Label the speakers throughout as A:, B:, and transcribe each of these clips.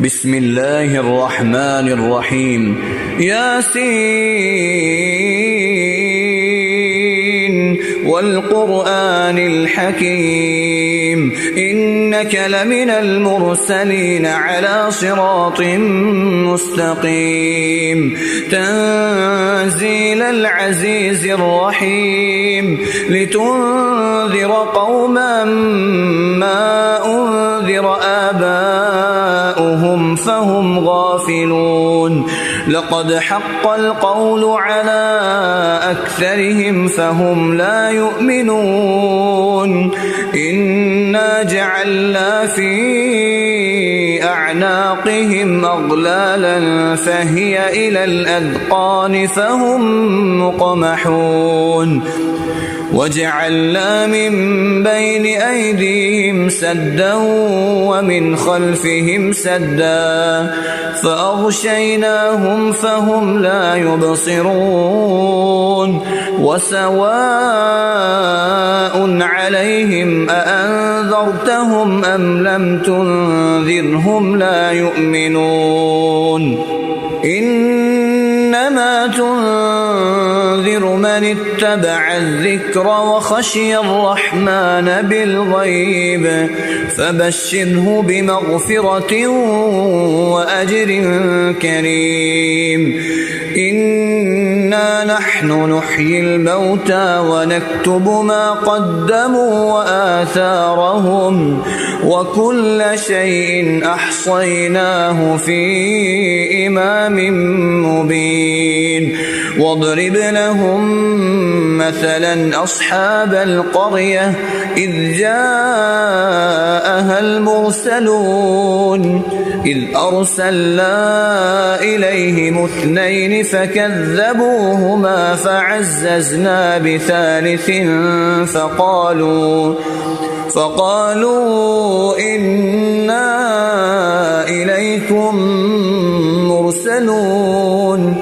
A: بسم الله الرحمن الرحيم ياسين والقرآن الحكيم إنك لمن المرسلين على صراط مستقيم تنزيل العزيز الرحيم لتنذر قوما ما أنذر آباؤهم فهم غافلون لقد حق القول على أكثرهم فهم لا يؤمنون إنا جعلنا في أعناقهم أغلالا فهي إلى الأذقان فهم مقمحون وجعلنا من بين أيديهم سدا ومن خلفهم سدا فأغشيناهم فهم لا يبصرون وسواء عليهم أأنذرتهم أم لم تنذرهم لا يؤمنون إنما تنذر من اتبع الذكر وخشي الرحمن بالغيب فبشره بمغفرة وأجر كريم إنا نحن نحيي الموتى ونكتب ما قدموا وآثارهم وكل شيء أحصيناه في إمام مبين واضرب لهم مثلا أصحاب القرية إذ جاءها المرسلون إذ أرسلنا إليهم اثنين فكذبوهما فعززنا بثالث فقالوا إنا إليكم مرسلون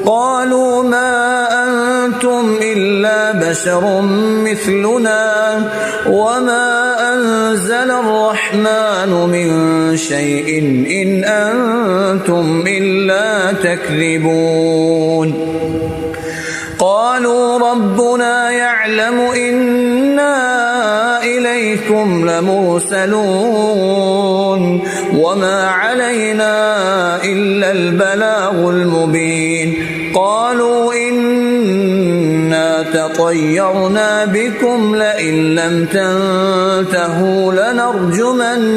A: قالوا ما أنتم إلا بشر مثلنا وما أنزل الرحمن من شيء إن أنتم إلا تكذبون قالوا ربنا يعلم إنا إليكم لمرسلون وما علينا إلا البلاغ المبين قالوا إنا تطيرنا بكم لئن لم تنتهوا لنرجمنكم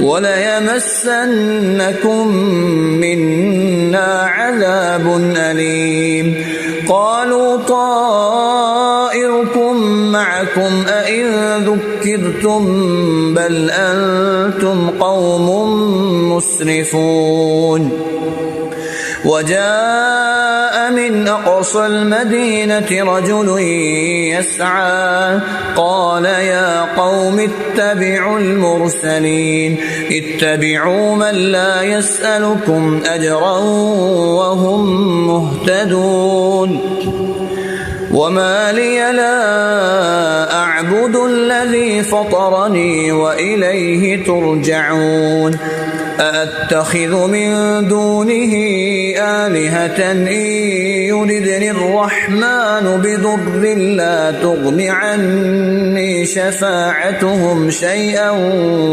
A: وليمسنكم منا عذاب أليم قالوا طائركم معكم أئن ذكرتم بل أنتم قوم مسرفون وجاء من أقصى المدينة رجل يسعى قال يا قوم اتبعوا المرسلين اتبعوا من لا يسألكم أجرا وهم مهتدون وما لي لا أعبد الذي فطرني وإليه ترجعون أأتخذ من دونه آلهة إن يردني الرحمن بضر لا تغن عني شفاعتهم شيئا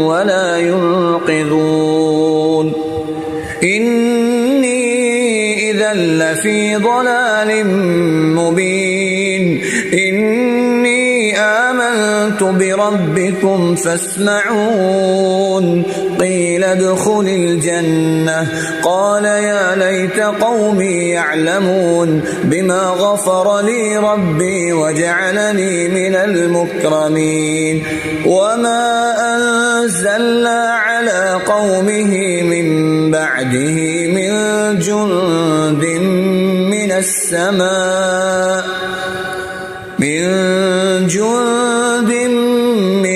A: ولا ينقذون إني إذا لفي ضلال مبين إني آمنت بربكم فاسمعون قيل ادخل الجنة قال يا ليت قومي يعلمون بما غفر لي ربي وجعلني من المكرمين وما أنزلنا على قومه من بعده من جند من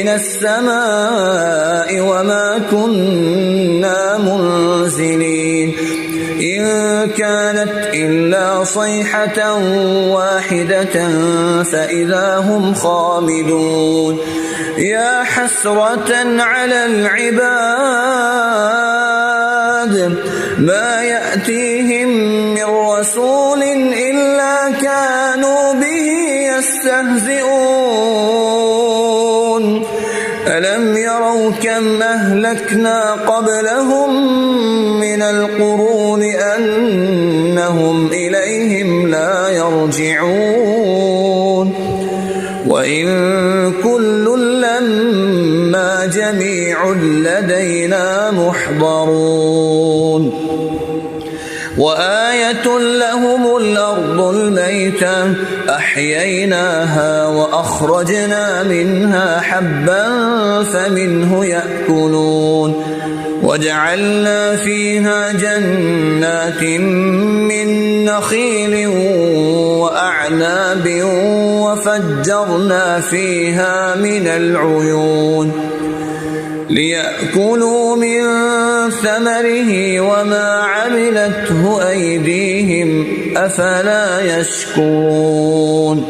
A: السماء وما كنا منزلين إن كانت إلا صيحة واحدة فإذا هم خامدون يا حسرة على العباد ما يأتيهم من رسول إلا كانوا به يستهزئون ألم يروا كم أهلكنا قبلهم من القرون أنهم إليهم لا يرجعون وإن كل لما جميع لدينا محضرون وآية لهم الأرض الميتة أحييناها وأخرجنا منها حبا فمنه يأكلون وجعلنا فيها جنات من نخيل وأعناب وفجرنا فيها من العيون ليأكلوا من ثمره وما عملته أيديهم أفلا يشكرون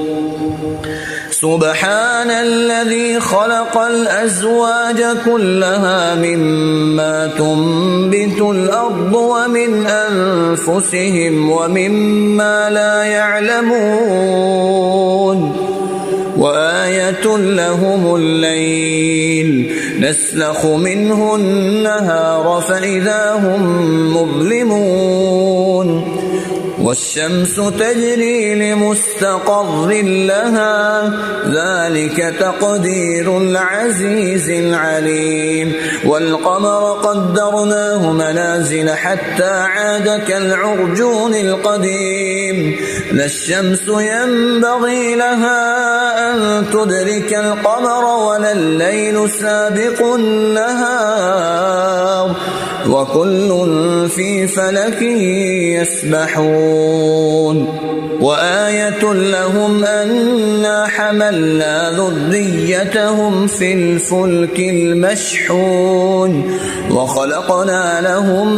A: سبحان الذي خلق الأزواج كلها مما تنبت الأرض ومن أنفسهم ومما لا يعلمون وآية لهم الليل نسلخ منه النهار فإذا هم مظلمون والشمس تجري لمستقر لها ذلك تقدير العزيز العليم والقمر قدرناه منازل حتى عاد كالعرجون القديم لا الشمس ينبغي لها أن تدرك القمر ولا الليل سابق النهار وكل في فلك يسبحون وآية لهم أنا حملنا ذريتهم في الفلك المشحون وخلقنا لهم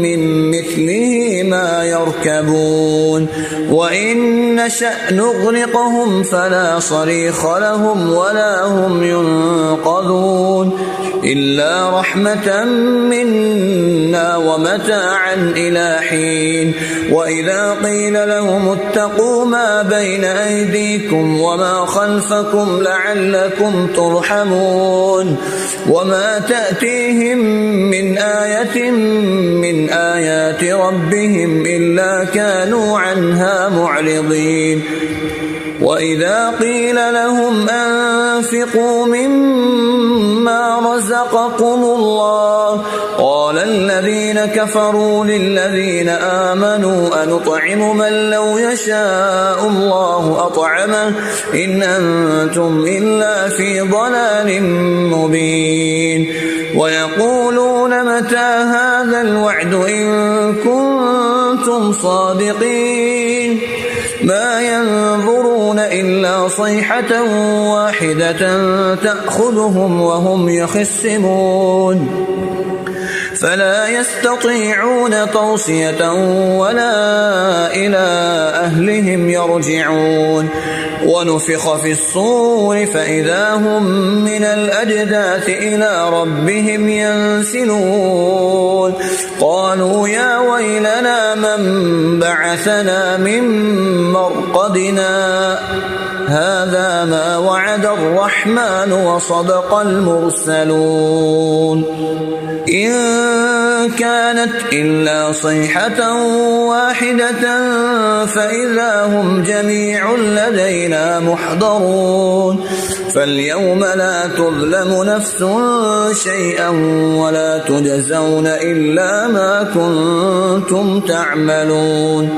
A: من مثله ما يركبون وإن نشأ نغرقهم فلا صريخ لهم ولا هم ينقذون إلا رحمة منا ومتاعا إلى حين وإذا قيل لهم اتقوا ما بين أيديكم وما خلفكم لعلكم ترحمون وما تأتيهم من آية من آيات ربهم إلا كانوا عنها معرضين وإذا قيل لهم أنفقوا مما رزقكم الله قال الذين كفروا للذين آمنوا أنطعم من لو يشاء الله أطعمه إن أنتم إلا في ضلال مبين ويقولون متى هذا الوعد إن كنتم صادقين ما ينظرون إلا صيحة واحدة تأخذهم وهم يخصمون فلا يستطيعون توصية ولا إلى أهلهم يرجعون ونفخ في الصور فإذا هم من الأجداث إلى ربهم ينسلون قالوا يا ويلنا من بعثنا من مرقدنا هذا ما وعد الرحمن وصدق المرسلون إن كانت إلا صيحة واحدة فإذا هم جميع لدينا محضرون فاليوم لا تظلم نفس شيئا ولا تجزون إلا ما كنتم تعملون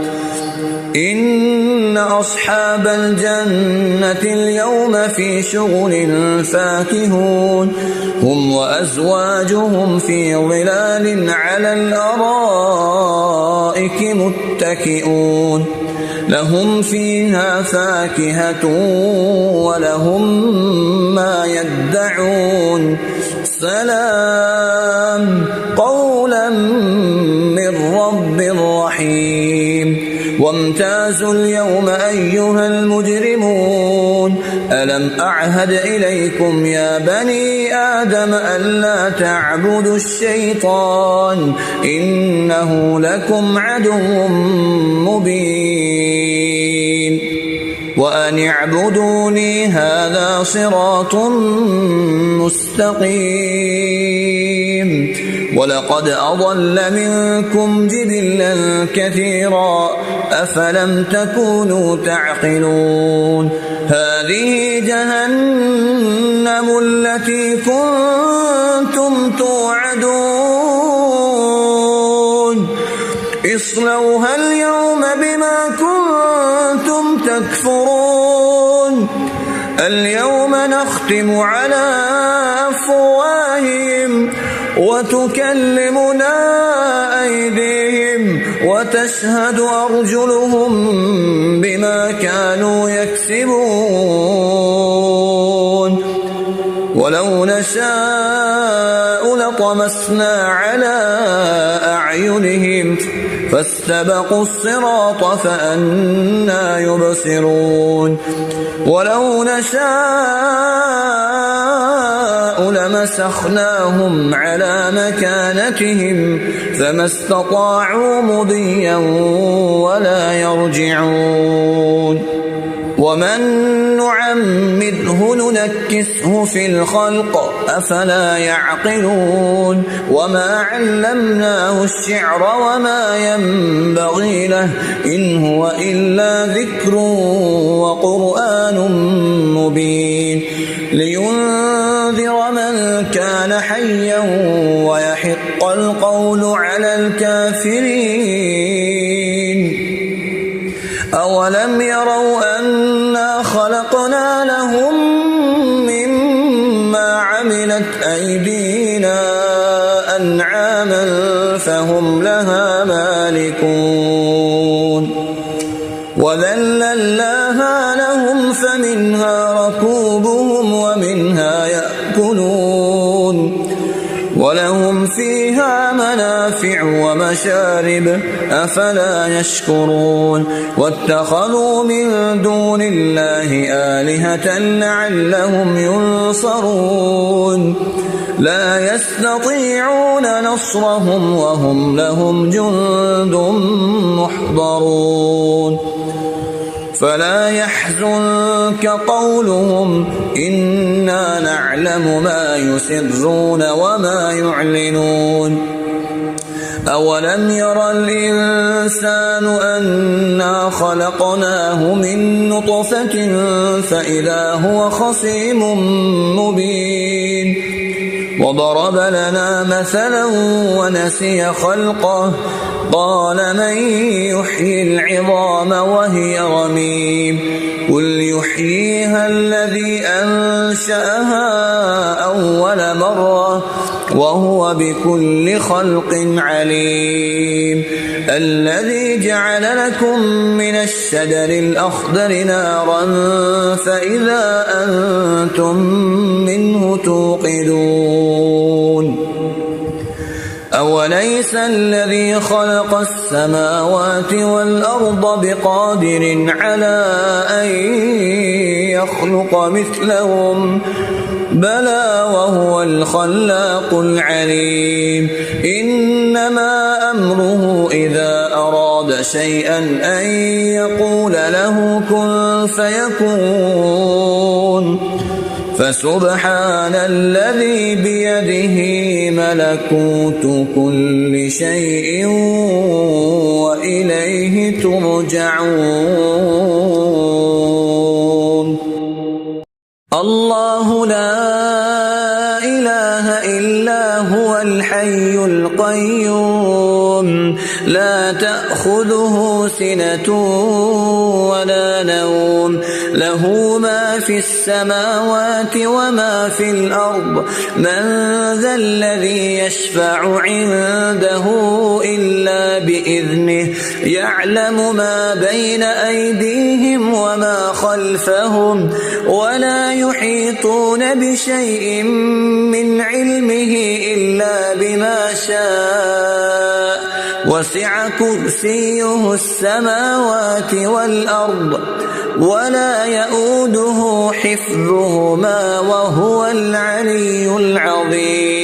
A: إن أصحاب الجنة اليوم في شغل فاكهون هم وأزواجهم في ظلال على الأرائك متكئون لهم فيها فاكهة ولهم ما يدعون سلام قولا من رب رحيم وامتازوا اليوم أيها المجرمون ألم أعهد إليكم يا بني آدم ألا تعبدوا الشيطان إنه لكم عدو مبين وأن اعبدوني هذا صراط مستقيم ولقد أضل منكم جبلا كثيرا أفلم تكونوا تعقلون هذه جهنم التي كنتم توعدون اصلوها اليوم بما كنتم تكفرون اليوم نختم على أفواههم وتكلمنا أيديهم وتشهد أرجلهم بما كانوا يكسبون ولو نشاء لطمسنا على أعينهم فاستبقوا الصراط فأنى يبصرون ولو نشاء لمسخناهم على مكانتهم فما استطاعوا مضيا ولا يرجعون ومن نعمره ننكسه في الخلق أفلا يعقلون وما علمناه الشعر وما ينبغي له إن هو إلا ذكر وقرآن مبين لينذر من كان حيا ويحق القول على الكافرين أولم يروا أنا خلقنا لهم مما عملت أيدينا أنعاما فهم لها مالكون وذللناها لهم فمنها ركوبهم ومنها يأكلون ولهم فيها منافع ومشارب أفلا يشكرون واتخذوا من دون الله آلهة لعلهم ينصرون لا يستطيعون نصرهم وهم لهم جند محضرون فلا يحزنك قولهم إنا نعلم ما يسرون وما يعلنون أولم ير الإنسان أنا خلقناه من نطفة فإذا هو خصيم مبين وضرب لنا مثلا ونسي خلقه قال من يحيي العظام وهي رميم قل يحييها الذي أنشأها أول مرة وهو بكل خلق عليم الذي جعل لكم من الشجر الأخضر نارا فإذا أنتم منه توقدون أوليس الذي خلق السماوات والأرض بقادر على أن يخلق مثلهم بلى وهو الخلاق العليم إنما أمره إذا أراد شيئا أن يقول له كن فيكون فسبحان الذي بيده ملكوت كل شيء وإليه ترجعون الله لا إله إلا هو الحي القيوم لا تأخذه سنة ولا نوم له ما في السماوات وما في الأرض من ذا الذي يشفع عنده إلا بإذنه يعلم ما بين أيديهم وما خلفهم ولا يحيطون بشيء من علمه إلا بما شاء وسع كرسيه السماوات والأرض ولا يؤوده حفظهما وهو العلي العظيم.